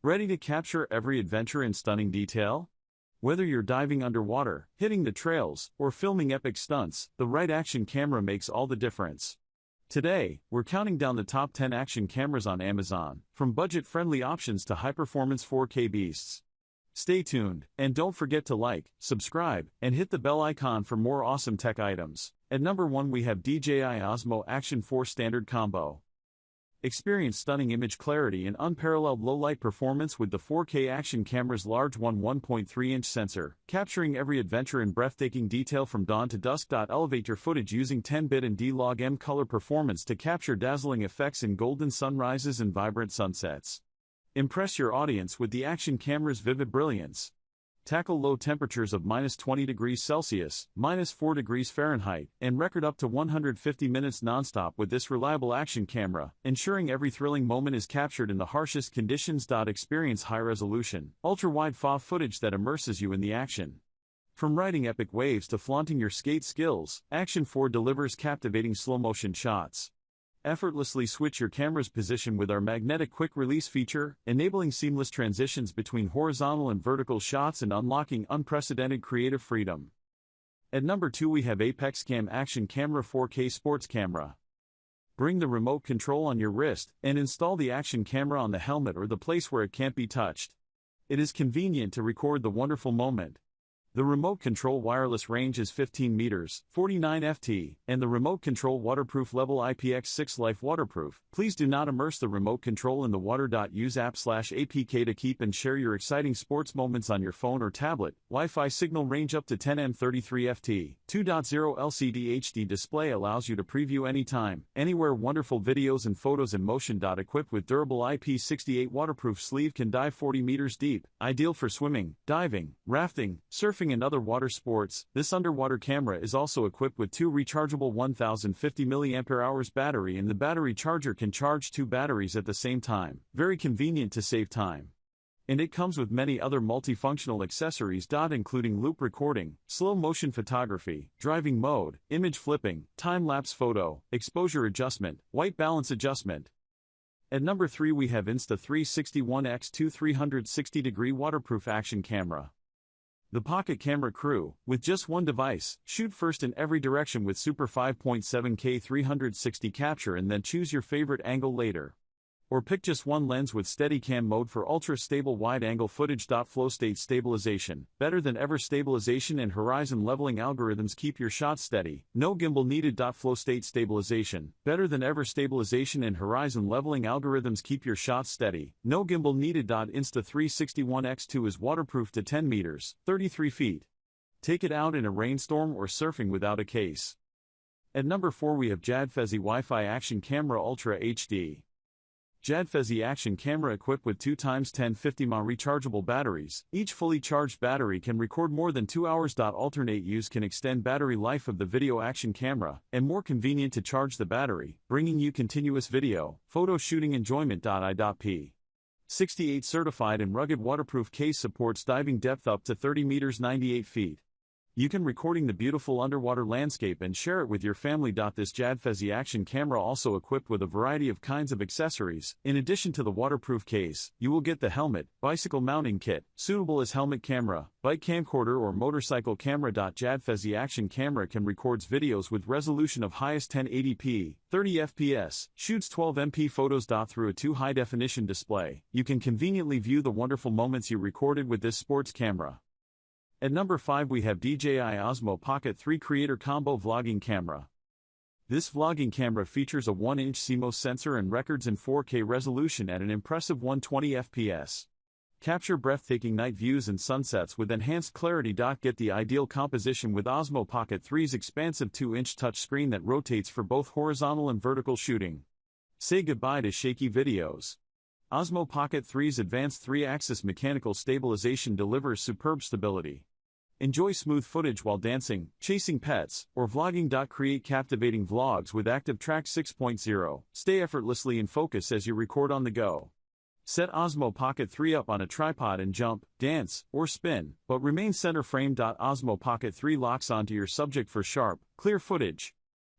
Ready to capture every adventure in stunning detail? Whether you're diving underwater, hitting the trails, or filming epic stunts, the right action camera makes all the difference. Today, we're counting down the top 10 action cameras on Amazon, from budget-friendly options to high-performance 4K beasts. Stay tuned, and don't forget to like, subscribe, and hit the bell icon for more awesome tech items. At number 1 we have DJI Osmo Action 4 Standard Combo. Experience stunning image clarity and unparalleled low-light performance with the 4K action camera's large 1.3-inch sensor, capturing every adventure in breathtaking detail from dawn to dusk. Elevate your footage using 10-bit and D-Log-M color performance to capture dazzling effects in golden sunrises and vibrant sunsets. Impress your audience with the action camera's vivid brilliance. Tackle low temperatures of -20°C, -4°F, and record up to 150 minutes nonstop with this reliable action camera, ensuring every thrilling moment is captured in the harshest conditions. Experience high-resolution, ultra-wide FAW footage that immerses you in the action. From riding epic waves to flaunting your skate skills, Action 4 delivers captivating slow-motion shots. Effortlessly switch your camera's position with our magnetic quick-release feature, enabling seamless transitions between horizontal and vertical shots and unlocking unprecedented creative freedom. At number 2 we have Apexcam Action Camera 4K Sports Camera. Bring the remote control on your wrist, and install the action camera on the helmet or the place where it can't be touched. It is convenient to record the wonderful moment. The remote control wireless range is 15 meters, 49 ft, and the remote control waterproof level IPX6 Life waterproof. Please do not immerse the remote control in the water. Use app/APK to keep and share your exciting sports moments on your phone or tablet. Wi-Fi signal range up to 10 m 33 ft. 2.0 LCD HD display allows you to preview anytime, anywhere wonderful videos and photos in motion. Equipped with durable IP68 waterproof sleeve can dive 40 meters deep, ideal for swimming, diving, rafting, surfing and other water sports. This underwater camera is also equipped with 2 rechargeable 1050 mAh battery, and the battery charger can charge 2 batteries at the same time. Very convenient to save time. And it comes with many other multifunctional accessories. Including loop recording, slow motion photography, driving mode, image flipping, time-lapse photo, exposure adjustment, white balance adjustment. At number 3 we have Insta360ONE X2 360-degree waterproof action camera. The Pocket Camera Crew, with just one device, shoot first in every direction with super 5.7K 360 capture and then choose your favorite angle later. Or pick just one lens with Steadicam mode for ultra-stable wide-angle footage. Flow state stabilization, better than ever stabilization and horizon leveling algorithms keep your shots steady. No gimbal needed. Flow state stabilization, better than ever stabilization and horizon leveling algorithms keep your shots steady. No gimbal needed. Insta360ONE X2 is waterproof to 10 meters, 33 feet. Take it out in a rainstorm or surfing without a case. At number 4 we have Jadfezy Wi-Fi Action Camera Ultra HD. Jadfezy action camera equipped with 2x1050 mAh rechargeable batteries. Each fully charged battery can record more than 2 hours. Alternate use can extend battery life of the video action camera, and more convenient to charge the battery, bringing you continuous video, photo shooting enjoyment. IP68 certified and rugged waterproof case supports diving depth up to 30 meters 98 feet. You can recording the beautiful underwater landscape and share it with your family. This Jadfezy action camera also equipped with a variety of kinds of accessories. In addition to the waterproof case, you will get the helmet, bicycle mounting kit, suitable as helmet camera, bike camcorder or motorcycle camera. Jadfezy action camera can records videos with resolution of highest 1080p, 30 fps, shoots 12 MP photos. Through a 2 high-definition display, you can conveniently view the wonderful moments you recorded with this sports camera. At number 5 we have DJI Osmo Pocket 3 Creator Combo Vlogging Camera. This vlogging camera features a 1-inch CMOS sensor and records in 4K resolution at an impressive 120 fps. Capture breathtaking night views and sunsets with enhanced clarity. Get the ideal composition with Osmo Pocket 3's expansive 2-inch touchscreen that rotates for both horizontal and vertical shooting. Say goodbye to shaky videos. Osmo Pocket 3's advanced 3-axis mechanical stabilization delivers superb stability. Enjoy smooth footage while dancing, chasing pets, or vlogging. Create captivating vlogs with Active Track 6.0. Stay effortlessly in focus as you record on the go. Set Osmo Pocket 3 up on a tripod and jump, dance, or spin, but remain center frame. Osmo Pocket 3 locks onto your subject for sharp, clear footage.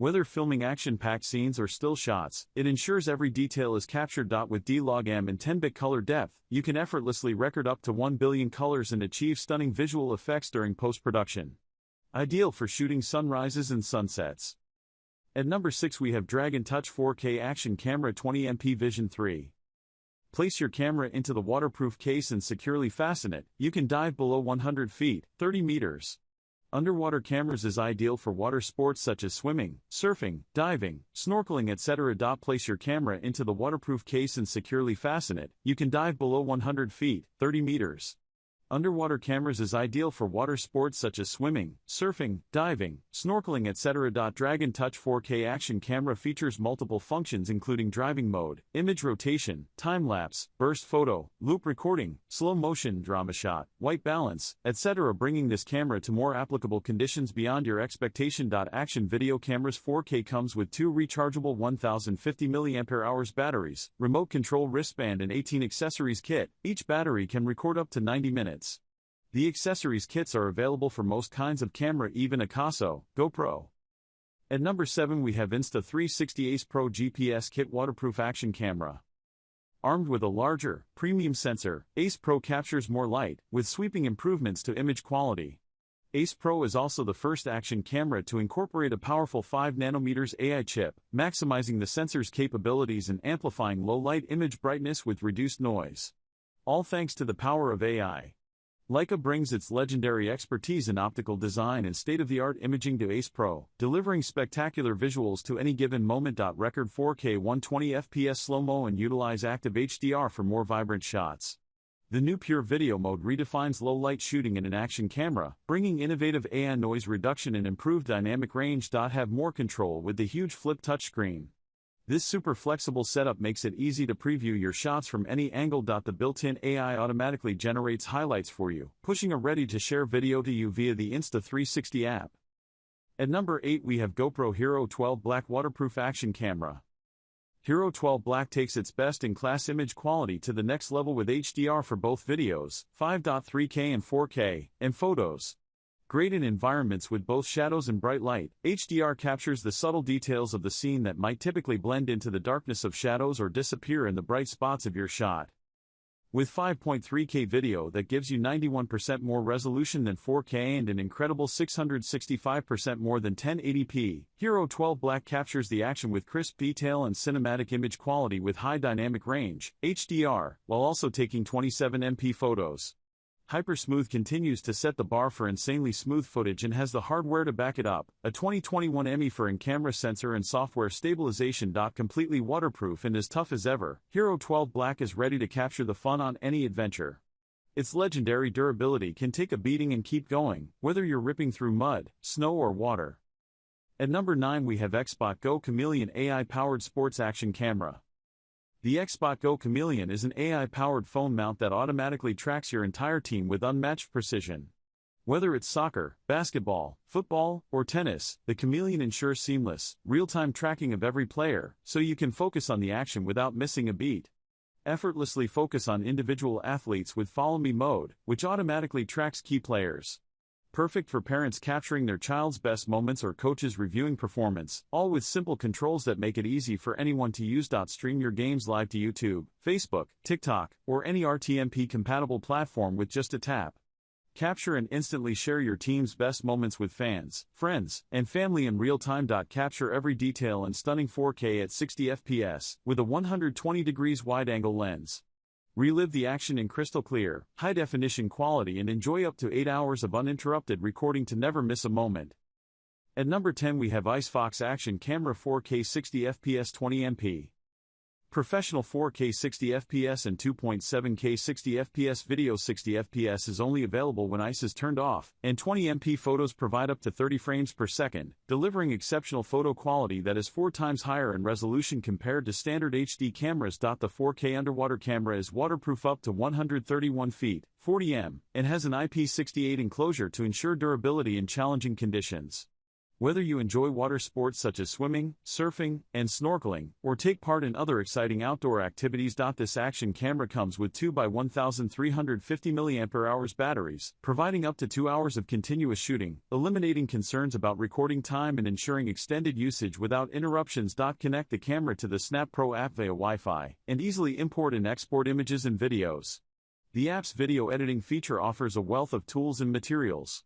Whether filming action-packed scenes or still shots, it ensures every detail is captured. With D-Log-M and 10-bit color depth, you can effortlessly record up to 1 billion colors and achieve stunning visual effects during post-production. Ideal for shooting sunrises and sunsets. At number 6 we have Dragon Touch 4K Action Camera 20MP Vision 3. Place your camera into the waterproof case and securely fasten it. You can dive below 100 feet, 30 meters. Underwater cameras is ideal for water sports such as swimming, surfing, diving, snorkeling, etc. Place your camera into the waterproof case and securely fasten it. You can dive below 100 feet, 30 meters. Underwater cameras is ideal for water sports such as swimming, surfing, diving, snorkeling, etc. Dragon Touch 4K Action Camera features multiple functions including driving mode, image rotation, time-lapse, burst photo, loop recording, slow motion, drama shot, white balance, etc. bringing this camera to more applicable conditions beyond your expectation. Action video cameras 4K comes with 2 rechargeable 1050 mAh batteries, remote control wristband and 18 accessories kit. Each battery can record up to 90 minutes. The accessories kits are available for most kinds of camera, even a GoPro. At number 7 we have Insta360 Ace Pro GPS Kit Waterproof Action Camera. Armed with a larger, premium sensor, Ace Pro captures more light, with sweeping improvements to image quality. Ace Pro is also the first action camera to incorporate a powerful 5nm AI chip, maximizing the sensor's capabilities and amplifying low-light image brightness with reduced noise. All thanks to the power of AI. Leica brings its legendary expertise in optical design and state-of-the-art imaging to Ace Pro, delivering spectacular visuals to any given moment. Record 4K 120fps slow-mo and utilize active HDR for more vibrant shots. The new Pure Video mode redefines low-light shooting in an action camera, bringing innovative AI noise reduction and improved dynamic range. Have more control with the huge flip touchscreen. This super flexible setup makes it easy to preview your shots from any angle. The built-in AI automatically generates highlights for you, pushing a ready-to-share video to you via the Insta360 app. At number 8 we have GoPro Hero 12 Black Waterproof Action Camera. Hero 12 Black takes its best-in-class image quality to the next level with HDR for both videos, 5.3K and 4K, and photos. Great in environments with both shadows and bright light, HDR captures the subtle details of the scene that might typically blend into the darkness of shadows or disappear in the bright spots of your shot. With 5.3K video that gives you 91% more resolution than 4K and an incredible 665% more than 1080p, Hero 12 Black captures the action with crisp detail and cinematic image quality with high dynamic range, HDR, while also taking 27MP photos. Hypersmooth continues to set the bar for insanely smooth footage and has the hardware to back it up, a 2021 Emmy for in-camera sensor and software stabilization. Completely waterproof and as tough as ever, Hero 12 Black is ready to capture the fun on any adventure. Its legendary durability can take a beating and keep going, whether you're ripping through mud, snow or water. At number 9 we have XbotGO Chameleon AI-powered sports action camera. The XbotGO Chameleon is an AI-powered phone mount that automatically tracks your entire team with unmatched precision. Whether it's soccer, basketball, football, or tennis, the Chameleon ensures seamless, real-time tracking of every player, so you can focus on the action without missing a beat. Effortlessly focus on individual athletes with Follow Me mode, which automatically tracks key players. Perfect for parents capturing their child's best moments or coaches reviewing performance, all with simple controls that make it easy for anyone to use. Stream your games live to YouTube, Facebook, TikTok, or any RTMP-compatible platform with just a tap. Capture and instantly share your team's best moments with fans, friends, and family in real time. Capture every detail in stunning 4K at 60 FPS, with a 120 degrees wide-angle lens. Relive the action in crystal clear, high-definition quality and enjoy up to 8 hours of uninterrupted recording to never miss a moment. At number 10 we have icefox Action Camera 4K 60 FPS 20MP. Professional 4K 60 FPS and 2.7K 60 FPS video. 60 FPS is only available when ice is turned off, and 20MP photos provide up to 30 frames per second, delivering exceptional photo quality that is 4 times higher in resolution compared to standard HD cameras. The 4K underwater camera is waterproof up to 131 feet, 40 m, and has an IP68 enclosure to ensure durability in challenging conditions. Whether you enjoy water sports such as swimming, surfing, and snorkeling, or take part in other exciting outdoor activities, this action camera comes with 2 by 1350 mAh batteries, providing up to 2 hours of continuous shooting, eliminating concerns about recording time and ensuring extended usage without interruptions. Connect the camera to the Snap Pro app via Wi-Fi, and easily import and export images and videos. The app's video editing feature offers a wealth of tools and materials.